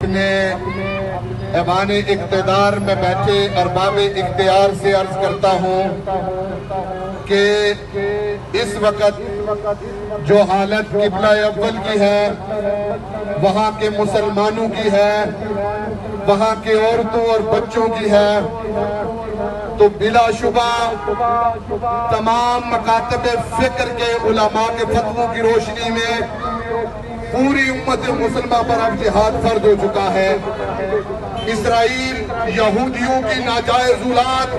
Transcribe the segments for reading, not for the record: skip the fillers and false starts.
اپنے ایوان اقتدار میں بیٹھے ارباب اختیار سے عرض کرتا ہوں کہ اس وقت جو حالت قبلہ اول کی ہے وہاں کے مسلمانوں کی ہے، وہاں کے عورتوں اور بچوں کی ہے، تو بلا شبہ تمام مکاتب فکر کے علماء کے فتووں کی روشنی میں پوری امت مسلمہ پر اب جہاد فرض ہو چکا ہے۔ اسرائیل یہودیوں کی ناجائز اولاد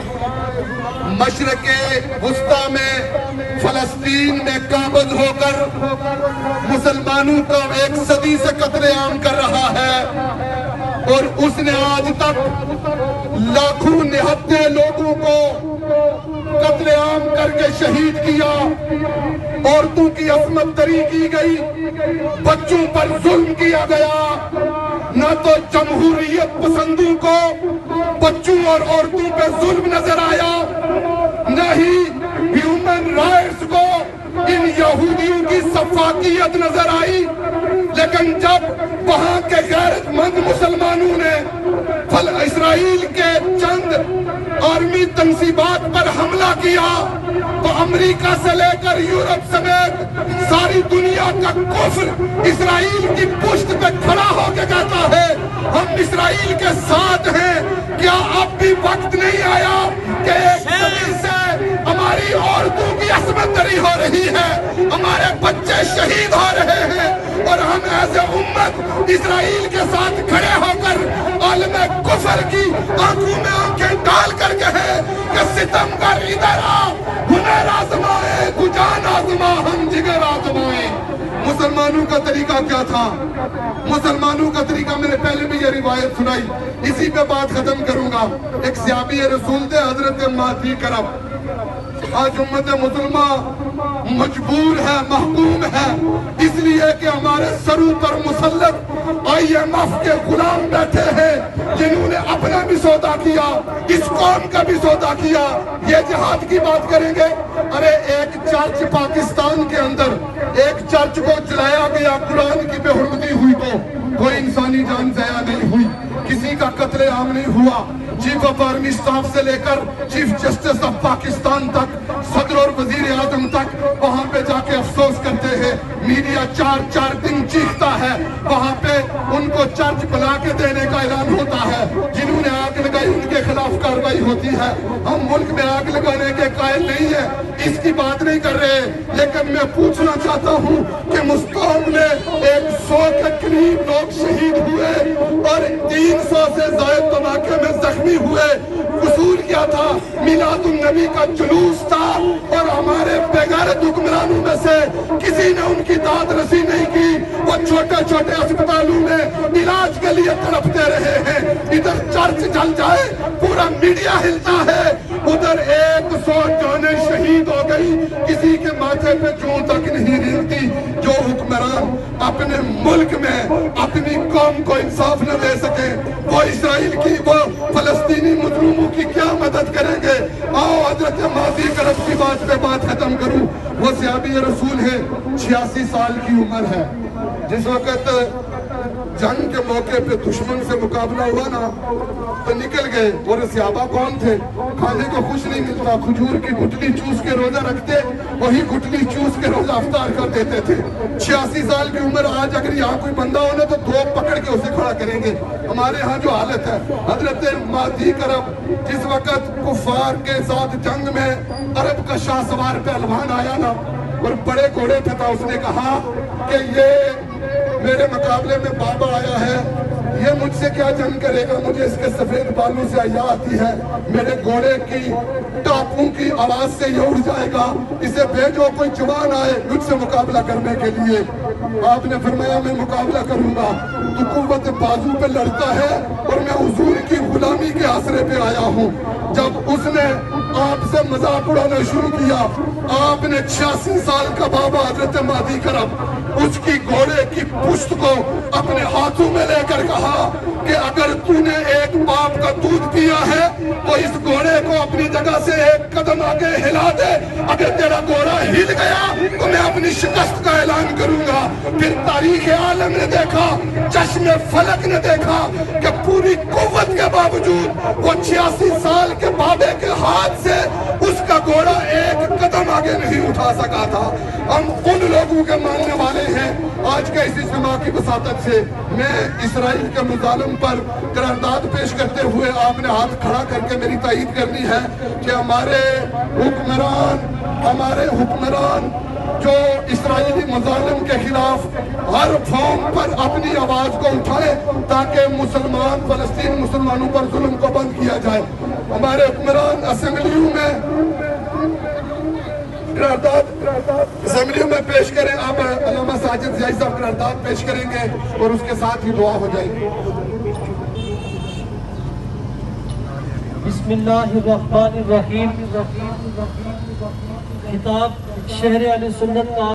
مشرق وسطیٰ میں فلسطین میں قابض ہو کر مسلمانوں کا 1 صدی سے قتل عام کر رہا ہے، اور اس نے آج تک لاکھوں نہتے لوگوں کو قتل عام کر کے شہید کیا، عورتوں کی عصمت دری کی گئی، بچوں پر ظلم کیا گیا۔ نہ تو جمہوریت پسندوں کو بچوں اور عورتوں پہ ظلم نظر آیا، نہ ہی ہیومن رائٹس کو ان یہودیوں کی سفاکیت نظر آئی۔ لیکن جب وہاں کے غیرت مند مسلمانوں نے اسرائیل کے چند آرمی تنصیبات پر حملہ کیا تو امریکہ سے لے کر یورپ سمیت ساری دنیا کا کفر اسرائیل کی پشت پہ کھڑا ہو کے کہتا ہے ہم اسرائیل کے ساتھ ہیں۔ کیا اب بھی وقت نہیں آیا کہ ایک صدی سے ہماری عورتوں کی عصمت دری ہو رہی ہے، ہمارے بچے شہید ہو رہے ہیں، اور ہم ایسے امت اسرائیل کے ساتھ کھڑے ہو کر عالم کفر کی آنکھوں میں آنکھیں ڈال کر کہیں کہ ستمگر ادھر آ، ہنر آزمائے تو جان آزما، ہم جگر آزمائیں۔ مسلمانوں کا طریقہ کیا تھا؟ مسلمانوں کا طریقہ میں نے پہلے بھی یہ روایت سنائی، اسی پہ بات ختم کروں گا۔ ایک صحابی رسول تھے حضرت مہدی کرم۔ آج امت مسلمہ مجبور ہے، محکوم ہے، اس لیے کہ ہمارے سروں پر مسلط IMF کے غلام بیٹھے ہیں جنہوں نے اپنا بھی سودا کیا، اس قوم کا بھی سودا کیا۔ یہ جہاد کی بات کریں گے، ارے ایک چرچ پاکستان کے اندر ایک چرچ کو جلایا گیا، قرآن کی بے حرمتی ہوئی تو کوئی انسانی جان ضائع نہیں ہوئی، کسی کا قتل عام نہیں ہوا۔ چیف آف آرمی اسٹاف سے لے کر چیف جسٹس آف پاکستان تک، صدر اور وزیر اعظم تک وہاں پہ جا کے افسوس کرتے ہیں۔ میڈیا 4 دن چیختا ہے، وہاں پہ ان کو چرچ بنا کے دینے کا اعلان ہوتا ہے، جنہوں نے آگ لگائی ان کے خلاف کارروائی ہوتی ہے۔ ہم ملک میں آگ لگانے کے قائل نہیں ہیں، اس کی بات نہیں کر رہے، لیکن میں پوچھنا چاہتا ہوں کہ مستقبل میں 100 کے قریب لوگ شہید ہوئے اور 300 سے زائد دھماکے میں زخمی ہوئے۔ قصور کیا تھا؟ میلاد النبی کا جلوس تھا، اور ہمارے بغیرت حکمرانوں میں سے کسی نے ان کی داد رسی نہیں کی۔ وہ چھوٹے چھوٹے اسپتالوں میں علاج کے لیے تڑپتے رہے ہیں۔ ادھر چرچ جل جائے پورا میڈیا ہلتا ہے، ادھر 100 جانیں شہید ہو گئی، کسی کے ماتھے پہ جوں تک نہیں ہلتی۔ جو حکمران اپنے ملک میں اپنی قوم کو انصاف نہ دے سکے، وہ اسرائیل کی، وہ فلسطینی مظلوموں کی کیا مدد کریں گے؟ آؤ حضرت مہدی کرم کی بات پہ بات ختم کروں۔ وہ صحابی رسول ہے، 86 سال کی عمر ہے۔ جس وقت جنگ کے موقع پہ دشمن سے مقابلہ ہوا نا تو نکل گئے، اور صحابہ کون تھے؟ کھانے کو کچھ نہیں ملتا، کھجور کی گٹلی چوس کے روزہ رکھتے، وہی گٹلی چوس کے روزہ افطار کر دیتے تھے۔ 86 سال کی عمر، آج اگر یہاں کوئی بندہ ہونا تو 2 پکڑ کے اسے کھڑا کریں گے۔ ہمارے ہاں جو حالت ہے، حضرت مہدی کرم جس وقت کفار کے ساتھ جنگ میں عرب کا شاہ سوار پہلوان آیا نا اور بڑے گھوڑے پہ تھا، اس نے کہا کہ یہ میرے مقابلے میں بابا آیا ہے، یہ مجھ سے کیا جنگ کرے گا؟ مجھے اس کے سفید بالوں سے حیا آتی ہے، میرے گھوڑے کی ٹاپوں کی آواز سے یہ اڑ جائے گا، اسے بھیجو کوئی جوان آئے مجھ سے مقابلہ کرنے کے لیے۔ آپ نے فرمایا میں مقابلہ کروں گا، تو قوت بازو پہ لڑتا ہے، اور میں حضور کی غلامی کے آسرے پہ آیا ہوں۔ جب اس نے آپ سے مذاق اڑانا شروع کیا، آپ نے 86 سال کا بابا حضرت مہدی کرم اس کی گھوڑے کی پشت کو اپنے ہاتھوں میں لے کر کہا کہ اگر تو نے ایک باپ کا دودھ پیا ہے تو اس گھوڑے کو اپنی جگہ سے 1 قدم آگے ہلا دے، اگر تیرا گھوڑا ہل گیا تو میں اپنی شکست کا اعلان کروں گا۔ پھر تاریخ عالم نے دیکھا دیکھا، چشم فلک نے دیکھا کہ پوری قوت کے باوجود وہ 86 سال کے بابے کے ہاتھ سے اس کا گھوڑا ایک قدم آگے نہیں اٹھا سکا تھا۔ ہم ان لوگوں کے ماننے والے ہیں۔ آج کے اس اجتماع کی وساطت سے میں اسرائیل کے مظالم پر قرارداد پیش کرتے ہوئے آپ نے ہاتھ کھڑا کر کے میری تائید کرنی ہے کہ ہمارے حکمران جو اسرائیلی مظالم کے خلاف ہر فارم پر اپنی آواز کو اٹھائے تاکہ فلسطین مسلمانوں پر ظلم کو بند کیا جائے۔ ہمارے حکمران اسمبلیوں میں پیش کریں۔ اب علامہ ساجد زیائی صاحب قرارداد پیش کریں گے اور اس کے ساتھ ہی دعا ہو جائے گی۔ بسم اللہ الرحمن الرحیم۔ خطاب شہر اہل سنت کا